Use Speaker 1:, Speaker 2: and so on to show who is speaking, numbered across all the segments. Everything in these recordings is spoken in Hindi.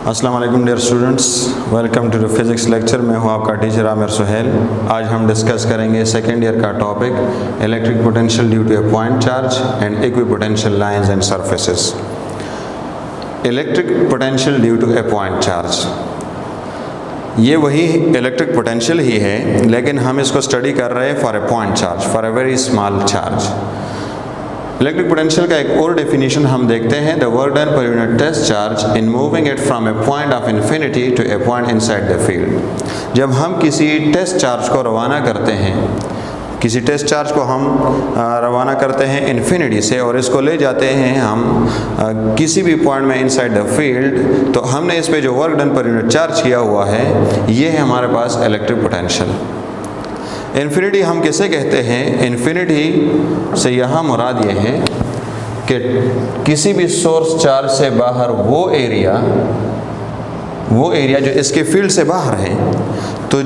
Speaker 1: अस्सलाम वालेकुम dear students, welcome to the physics lecture. मैं हूं आपका टीचर आमिर सुहेल। आज हम डिस्कस करेंगे सेकेंड ईयर का topic electric potential due to a point charge and equipotential lines and surfaces. Electric potential due to a point charge, ये वही इलेक्ट्रिक पोटेंशियल ही है, लेकिन हम इसको स्टडी कर रहे हैं for a point charge, for a very small charge. Electric potential का एक और डेफिनेशन हम देखते हैं, the work done per unit test charge in moving it from a point of infinity to a point inside the field. जब हम किसी टेस्ट चार्ज को रवाना करते हैं, किसी टेस्ट चार्ज को हम रवाना करते हैं इन्फिनिटी से और इसको ले जाते हैं हम किसी भी पॉइंट में इनसाइड द फील्ड, तो हमने इस पे जो work done per unit charge किया हुआ है, ये है हमारे पास इलेक्ट्रिक पोटेंशियल। इन्फिनिटी हम किसे कहते हैं? इन्फिनिटी से यहाँ मुराद ये है कि किसी भी सोर्स चार्ज से बाहर वो एरिया जो इसके फील्ड से बाहर है, तो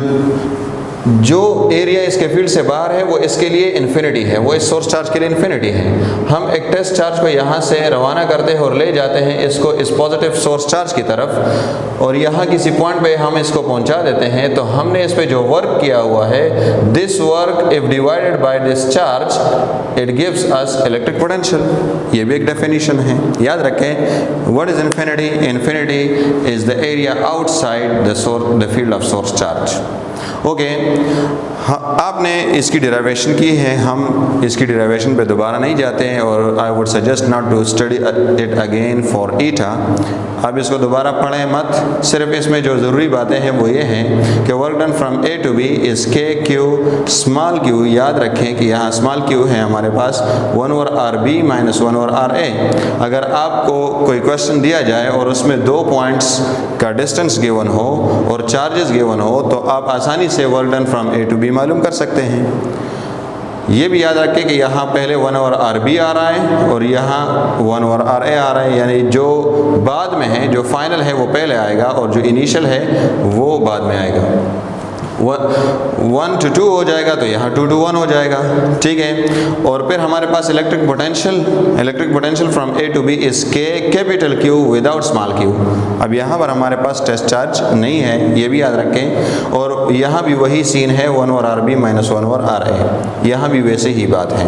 Speaker 1: जो एरिया इसके फील्ड से बाहर है वो इसके लिए इन्फिनिटी है, वो इस सोर्स चार्ज के लिए इन्फिनिटी है। हम एक टेस्ट चार्ज को यहाँ से रवाना करते हैं और ले जाते हैं इसको इस पॉजिटिव सोर्स चार्ज की तरफ, और यहाँ किसी पॉइंट पे हम इसको पहुँचा देते हैं। तो हमने इस पे जो वर्क किया हुआ है, this work if divided by this charge it gives us electric potential. ये भी एक डेफिनेशन है, याद रखें। What is infinity? Infinity is the area outside the field of source charge. Okay, आपने इसकी डिराइवेशन की है, हम इसकी डिराइवेशन पे दोबारा नहीं जाते हैं, और I would suggest not to study it again for eta. अब इसको दोबारा पढ़ें मत, सिर्फ इसमें जो ज़रूरी बातें हैं वो ये हैं कि work done from A to B is K q small q. याद रखें कि यहाँ स्मॉल क्यू है हमारे पास 1/RB माइनस 1/RA। अगर आपको कोई क्वेश्चन दिया जाए और उसमें 2 पॉइंट्स का डिस्टेंस गिवन हो और चार्जेस गिवन हो, तो आप आसानी से work done from A to B मालूम कर सकते हैं। ये भी याद रखें कि यहाँ पहले 1/RB आ रहा है और यहाँ 1/RA आ रहा है, यानी जो बाद में है, जो फाइनल है वो पहले आएगा और जो इनिशियल है वो बाद में आएगा। 1 to 2 हो जाएगा तो यहाँ 2 to 1 हो जाएगा, ठीक है। और फिर हमारे पास electric potential from A to B is K capital Q without small Q. अब यहाँ पर हमारे पास टेस्ट चार्ज नहीं है, ये भी याद रखें, और यहाँ भी वही सीन है 1/RB माइनस 1/RA। यहाँ भी वैसे ही बात है।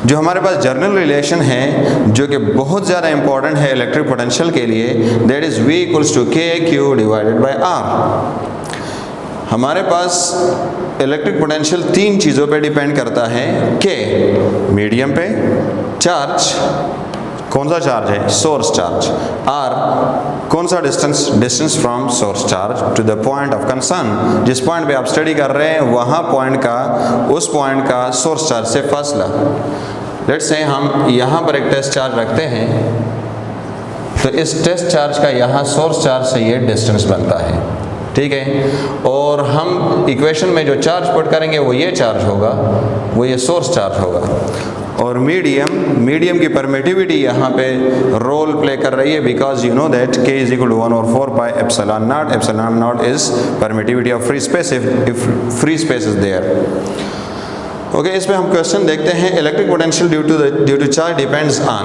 Speaker 1: जो हमारे पास जर्नल रिलेशन है, जो कि बहुत ज़्यादा इंपॉर्टेंट है इलेक्ट्रिक पोटेंशियल के लिए, that is V equals to K q divided by R। हमारे पास इलेक्ट्रिक पोटेंशियल 3 चीज़ों पे डिपेंड करता है। के मीडियम पे, चार्ज कौन सा चार्ज है? Source charge. आर कौन सा distance from source charge to the point of concern. जिस पॉइंट पे आप स्टडी कर रहे हैं वहाँ उस पॉइंट का सोर्स चार्ज से फासला। लेट्स से हम यहाँ पर एक टेस्ट चार्ज रखते हैं, तो इस टेस्ट चार्ज का यहाँ सोर्स चार्ज से ये डिस्टेंस बनता है, ठीक है। और हम इक्वेशन में जो चार्ज पुट करेंगे वो ये चार्ज होगा, वो ये सोर्स चार्ज होगा। और मीडियम की परमिटिविटी यहाँ पे रोल प्ले कर रही है, because you know that K is equal to 1/4 pi epsilon naught. Epsilon naught is permittivity of free space if free space is there. Okay, इस पे हम क्वेश्चन देखते हैं। Electric potential due to charge depends on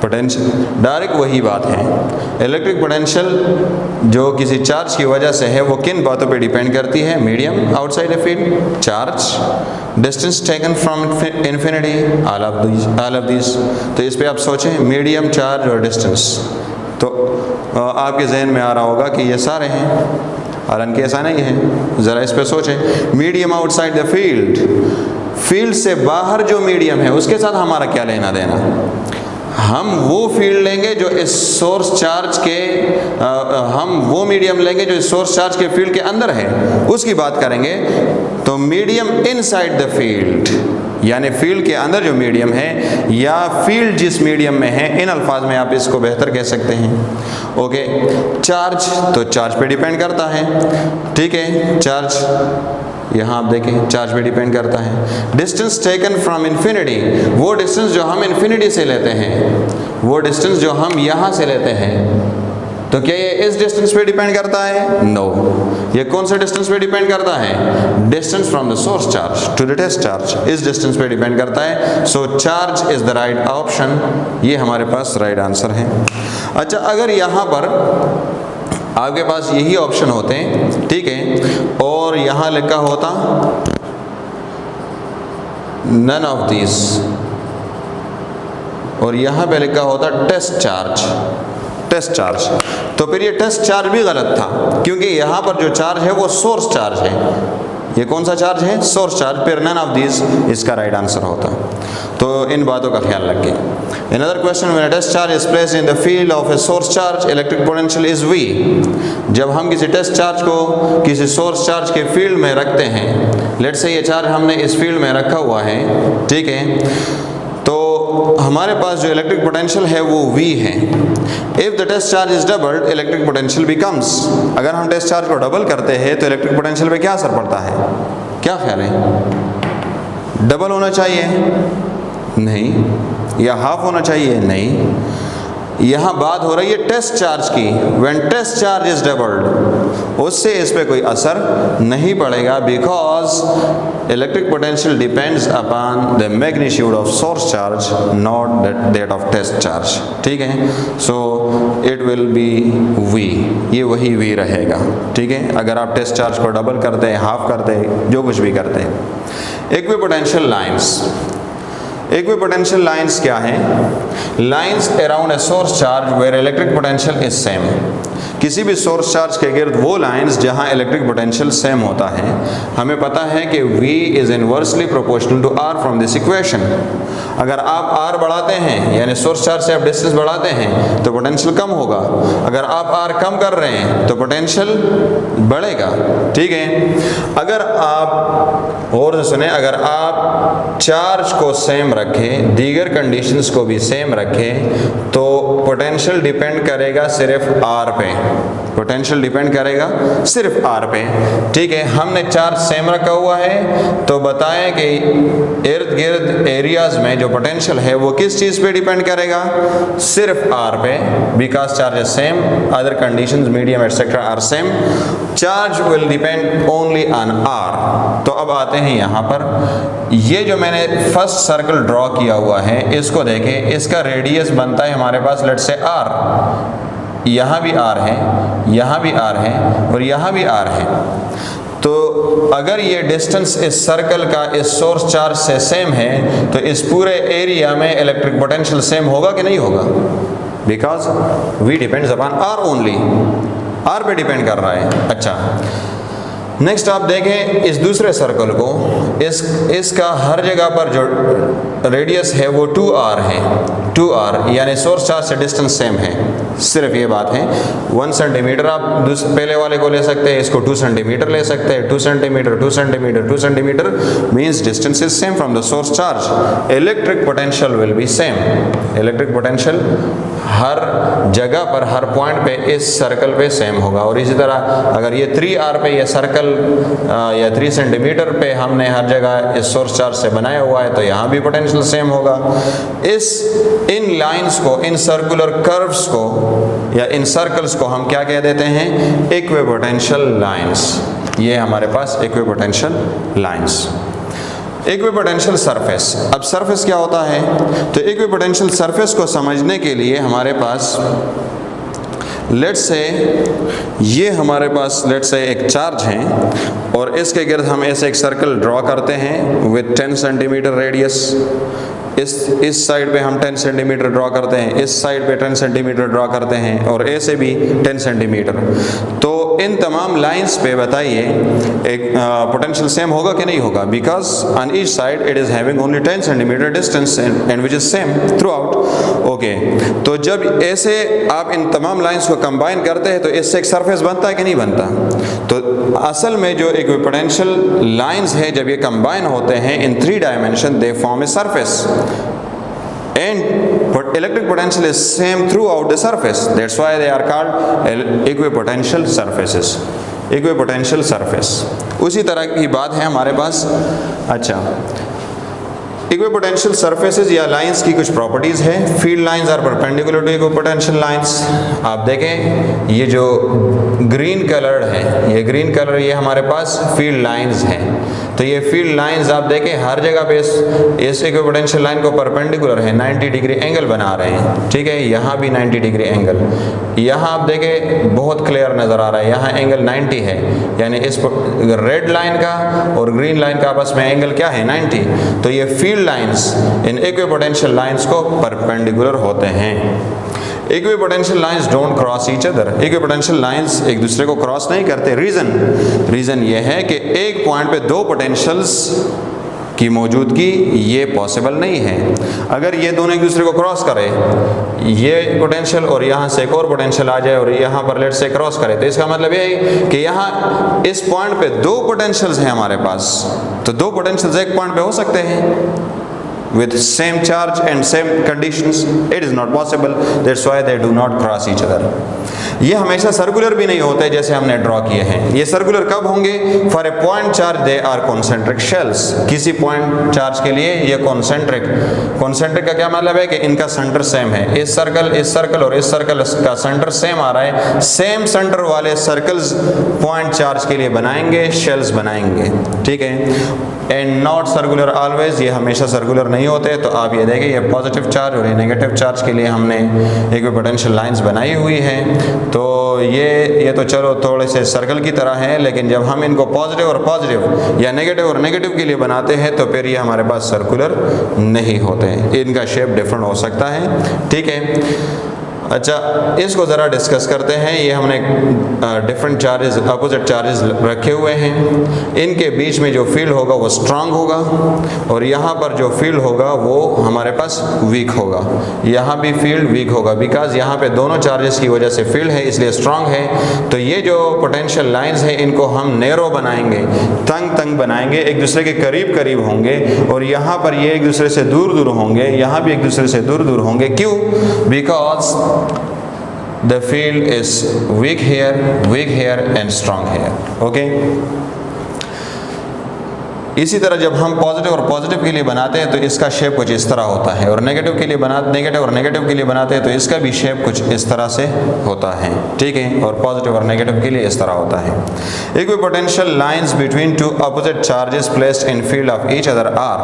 Speaker 1: potential. Direct वही बात है, इलेक्ट्रिक पोटेंशियल जो किसी चार्ज की वजह से है वो किन बातों पे डिपेंड करती है? Medium outside a field, charge, distance taken from infinity, all of this. तो इस पे आप सोचें, मीडियम, चार्ज और डिस्टेंस, तो आपके जहन में आ रहा होगा कि ये सारे हैं, हालांकि ऐसा नहीं है। ज़रा इस पे सोचें, मीडियम आउटसाइड द फील्ड से बाहर जो मीडियम है उसके साथ हमारा क्या लेना देना? हम वो फील्ड लेंगे जो इस सोर्स चार्ज के हम वो मीडियम लेंगे जो इस सोर्स चार्ज के फील्ड के अंदर है, उसकी बात करेंगे। तो मीडियम इनसाइड द फील्ड, यानी फील्ड के अंदर जो मीडियम है, या फील्ड जिस मीडियम में है, इन अल्फाज में आप इसको बेहतर कह सकते हैं। ओके, चार्ज तो चार्ज पे डिपेंड करता है, ठीक है। चार्ज यहाँ आप देखें चार्ज पे डिपेंड करता है। डिस्टेंस टेकन फ्रॉम इन्फिनिटी, वो डिस्टेंस जो हम इन्फिनिटी से लेते हैं, वो डिस्टेंस जो हम यहाँ से लेते हैं, तो क्या ये इस डिस्टेंस पे डिपेंड करता है? नो। ये कौन से डिस्टेंस पे डिपेंड करता है? Distance from the source charge to the test charge, इस डिस्टेंस पे डिपेंड करता है। So charge is the right option, ये हमारे पास राइट आंसर है। अच्छा, अगर यहाँ पर आपके पास यही ऑप्शन होते हैं, ठीक है। और यहाँ लिखा होता नन ऑफ दिस, और यहाँ पे लिखा होता टेस्ट चार्ज, टेस्ट चार्ज। तो फिर ये टेस्ट चार्ज भी गलत था, क्योंकि यहाँ पर जो चार्ज है वो सोर्स चार्ज है। ये कौन सा चार्ज है? Source charge. फिर नन ऑफ दिस इसका राइट आंसर होता। तो इन बातों का ख्याल रखें। Another question, when a test charge is placed in the field of a source charge, electric potential is V. जब हम किसी टेस्ट चार्ज को किसी सोर्स चार्ज के फील्ड में रखते हैं, लेट्स से ये चार्ज हमने इस फील्ड में रखा हुआ है, ठीक है, तो हमारे पास जो इलेक्ट्रिक पोटेंशियल है वो V है। If the test charge is doubled, electric potential becomes, अगर हम टेस्ट चार्ज को डबल करते हैं तो इलेक्ट्रिक पोटेंशियल पे क्या असर पड़ता है? क्या ख्याल है? डबल होना चाहिए? नहीं। या हाफ होना चाहिए? नहीं। यहाँ बात हो रही है टेस्ट चार्ज की। When test charge is doubled, उससे इस पे कोई असर नहीं पड़ेगा, because electric potential depends upon the magnitude of source charge, not that of test charge, ठीक है। So it will be V, ये वही V रहेगा, ठीक है। अगर आप टेस्ट चार्ज को डबल करते हैं, हाफ करते हैं, जो कुछ भी करते हैं। इक्विपोटेंशियल लाइन्स, इक्विपोटेंशियल लाइन्स क्या है? Lines around a source charge where electric potential is same. किसी भी सोर्स चार्ज के गिर्द वो लाइंस जहां इलेक्ट्रिक पोटेंशियल सेम होता है। हमें पता है कि V is inversely proportional to R from this equation. अगर आप R बढ़ाते हैं, यानी सोर्स चार्ज से आप डिस्टेंस बढ़ाते हैं, तो पोटेंशियल कम होगा। अगर आप R कम कर रहे हैं तो पोटेंशियल बढ़ेगा, ठीक है। अगर आप और सुने, अगर आप चार्ज को सेम रखें, दीगर कंडीशंस को भी सेम रखें, तो पोटेंशियल डिपेंड करेगा सिर्फ R पे, पोटेंशियल डिपेंड करेगा सिर्फ R पे, ठीक है। हमने चार्ज सेम रखा हुआ है, तो बताएं कि इर्द गिर्द एरियाज में जो पोटेंशियल है वो किस चीज़ पे डिपेंड करेगा? सिर्फ R पे, because charge is same, other conditions medium etcetera are same, charge will depend only on R। तो अब आते हैं यहाँ पर, ये जो मैंने फर्स्ट सर्कल ड्रॉ किया हुआ है, इसको देखें, इसका रेडियस बनता है हमारे पास लेट्स से R। यहाँ भी R है, यहाँ भी R है, और यहाँ भी R है। तो अगर ये डिस्टेंस इस सर्कल का इस सोर्स चार्ज से सेम है, तो इस पूरे एरिया में इलेक्ट्रिक पोटेंशियल सेम होगा कि नहीं होगा? Because V depends upon R only, R पे डिपेंड कर रहा है। अच्छा, नेक्स्ट आप देखें इस दूसरे सर्कल को, इसका हर जगह पर जो रेडियस है वो 2R है, 2R, यानी सोर्स चार्ज से डिस्टेंस सेम है। सिर्फ ये बात है, 1 सेंटीमीटर आप पहले वाले को ले सकते हैं, इसको 2 सेंटीमीटर ले सकते हैं, 2 centimetre 2 centimetre 2 centimetre means distance is same from the source charge. Electric potential will be same, electric potential हर जगह पर, हर पॉइंट पे इस सर्कल पे सेम होगा। और इसी तरह अगर ये 3R पे ये सर्कल या 3 सेंटीमीटर पे हमने हर जगह इस सोर्स चार्ज से बनाया हुआ है, तो यहाँ भी पोटेंशियल सेम होगा। इन लाइंस को, इन सर्कुलर कर्व्स को या इन सर्कल्स को हम क्या कह देते हैं? Equipotential lines. ये हमारे पास इक्विपोटेंशियल लाइंस। इक्विपोटेंशियल सरफेस, अब सरफेस क्या होता है? तो इक्विपोटेंशियल सरफेस को समझने के लिए हमारे पास लेट्स से ये हमारे पास लेट्स से एक चार्ज है, और इसके गिर्द हम ऐसे एक सर्कल ड्रॉ करते हैं विथ 10 सेंटीमीटर रेडियस। इस साइड पे हम 10 सेंटीमीटर ड्रॉ करते हैं, इस साइड पे 10 सेंटीमीटर ड्रॉ करते हैं, और ऐसे भी 10 सेंटीमीटर। तो इन तमाम लाइंस पे बताइए एक पोटेंशियल सेम होगा कि नहीं होगा? Because on each side it is having only 10 centimetre distance and which is same through out. Okay, तो जब ऐसे आप इन तमाम लाइंस को कंबाइन करते हैं तो इससे एक सरफेस बनता है कि नहीं बनता? तो असल में जो इक्विपोटेंशियल लाइंस है, जब ये कंबाइन होते हैं इन 3 dimension, they form a surface and electric potential is same throughout the surface. That's why they are called equipotential surfaces. Equipotential surface. उसी तरह की बात है हमारे पास। अच्छा, इक्विपोटेंशियल सरफेसेस या लाइंस की कुछ प्रॉपर्टीज़ है। Field lines are perpendicular to equipotential lines. आप देखें ये जो ग्रीन कलर है, ये ग्रीन कलर ये हमारे पास फील्ड लाइंस हैं, तो ये फील्ड लाइंस आप देखें हर जगह पे इस इक्विपोटेंशियल लाइन को परपेंडिकुलर है, 90 डिग्री एंगल बना रहे हैं, ठीक है। यहाँ भी 90 डिग्री एंगल, यहाँ आप देखें बहुत क्लियर नज़र आ रहा है, यहाँ एंगल 90 है, यानी इस रेड लाइन का और ग्रीन लाइन का आपस में एंगल क्या है, 90। तो ये field lines in equipotential lines को परपेंडिकुलर होते हैं। Equipotential lines don't cross each other, equipotential lines एक दूसरे को क्रॉस नहीं करते। रीजन ये है कि एक पॉइंट पे दो पोटेंशियल्स की मौजूदगी ये पॉसिबल नहीं है। अगर ये दोनों एक दूसरे को क्रॉस करे, ये पोटेंशियल और यहाँ से एक और पोटेंशियल आ जाए और यहाँ पर लेट से क्रॉस करे, तो इसका मतलब ये है कि यहाँ इस पॉइंट पे दो पोटेंशियल्स हैं हमारे पास, तो दो पोटेंशियल्स एक पॉइंट पे हो सकते हैं with same charge and same conditions. It is not possible, that's why they do not cross each other. ये हमेशा सर्कुलर भी नहीं होते जैसे हमने ड्रॉ किए हैं। ये सर्कुलर कब होंगे? For a point charge they are concentric shells, किसी पॉइंट चार्ज के लिए ये कॉन्सेंट्रिक का क्या मतलब है कि इनका सेंटर सेम है। इस सर्कल और इस सर्कल का सेंटर सेम आ रहा है, सेम सेंटर वाले सर्कल्स पॉइंट चार्ज के लिए बनाएंगे, शेल्स बनाएंगे, ठीक है। एंड नॉट सर्कुलर ऑलवेज, ये हमेशा सर्कुलर नहीं होते। तो आप ये देखें, ये पॉजिटिव चार्ज और ये नेगेटिव चार्ज के लिए हमने इक्विपोटेंशियल लाइंस बनाई हुई है। तो ये तो चलो थोड़े से सर्कल की तरह है, लेकिन जब हम इनको पॉजिटिव और पॉजिटिव या नेगेटिव और नेगेटिव के लिए बनाते हैं तो फिर ये हमारे पास सर्कुलर नहीं होते, इनका शेप डिफरेंट हो सकता है, ठीक है। अच्छा, इसको ज़रा डिस्कस करते हैं। ये हमने डिफरेंट चार्जेस, अपोजिट चार्जेस रखे हुए हैं, इनके बीच में जो फील्ड होगा वो स्ट्रांग होगा और यहाँ पर जो फील्ड होगा वो हमारे पास वीक होगा। यहाँ भी फील्ड वीक होगा, बिकॉज यहाँ पे दोनों चार्जेस की वजह से फील्ड है, इसलिए स्ट्रांग है। तो ये जो पोटेंशियल लाइंस हैं इनको हम नैरो बनाएंगे, तंग बनाएंगे, एक दूसरे के करीब होंगे, और यहाँ पर ये एक दूसरे से दूर होंगे, यहाँ भी एक दूसरे से दूर होंगे। क्यों? Because the field is weak here and strong here, okay। इसी तरह जब हम पॉजिटिव और पॉजिटिव के लिए बनाते हैं तो इसका शेप कुछ इस तरह होता है, और नेगेटिव के लिए नेगेटिव के लिए बनाते हैं तो इसका भी शेप कुछ इस तरह से होता है, ठीक है। और पॉजिटिव और नेगेटिव के लिए इस तरह होता है। Equipotential lines between two opposite charges placed in field of each other are,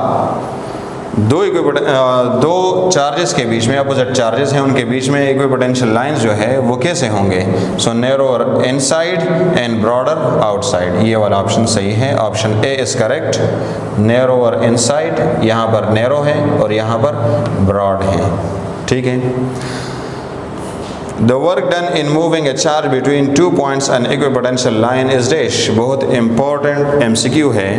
Speaker 1: दो चार्जेस के बीच में, अपोजिट चार्जेस हैं उनके बीच में इक्विपोटेंशियल लाइंस जो है वो कैसे होंगे? So narrower inside and broader outside, ये वाला ऑप्शन सही है, option A is correct. Narrower inside, यहाँ पर नैरो है और यहाँ पर ब्रॉड है, ठीक है। The work done in moving a charge between 2 points an equipotential line is dash, बहुत important MCQ है।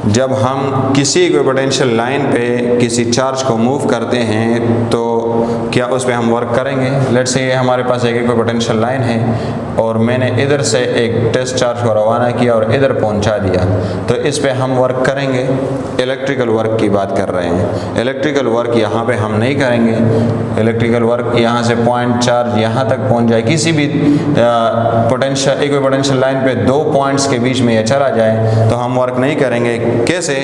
Speaker 1: जब हम किसी इक्विपोटेंशियल लाइन पे किसी चार्ज को मूव करते हैं तो क्या उस पर हम वर्क करेंगे? लेट्स से हमारे पास एक इक्विपोटेंशियल लाइन है और मैंने इधर से एक टेस्ट चार्ज को रवाना किया और इधर पहुंचा दिया, तो इस पे हम वर्क करेंगे। इलेक्ट्रिकल वर्क की बात कर रहे हैं, इलेक्ट्रिकल वर्क यहाँ पे हम नहीं करेंगे। इलेक्ट्रिकल वर्क यहाँ से पॉइंट चार्ज यहाँ तक पहुँच जाए, किसी भी पोटेंशियल इक्विपोटेंशियल लाइन पे दो पॉइंट्स के बीच में ये चला जाए तो हम वर्क नहीं करेंगे। कैसे?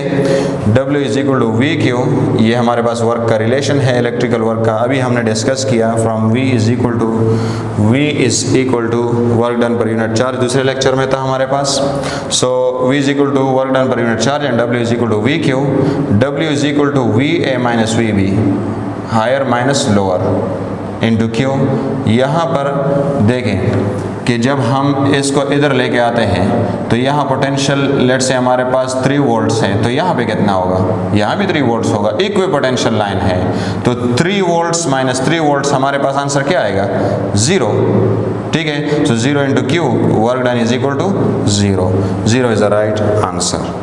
Speaker 1: W is equal to V Q, ये हमारे पास वर्क का रिलेशन है इलेक्ट्रिकल वर्क का, अभी हमने डिस्कस किया। From V is equal to work done per unit charge, दूसरे लेक्चर में था हमारे पास। So V is equal to work done per unit charge and W is equal to V Q. W is equal to VA minus VB, higher minus lower into Q. यहाँ पर देखें कि जब हम इसको इधर लेके आते हैं तो यहाँ पोटेंशियल लेट से हमारे पास 3 वोल्ट्स है, तो यहाँ पे कितना होगा? यहाँ भी 3 वोल्ट्स होगा, इक्वी पोटेंशियल लाइन है। तो 3 वोल्ट्स माइनस 3 वोल्ट्स, हमारे पास आंसर क्या आएगा? 0, ठीक है। So 0 into Q, work done is equal to 0 is the right answer.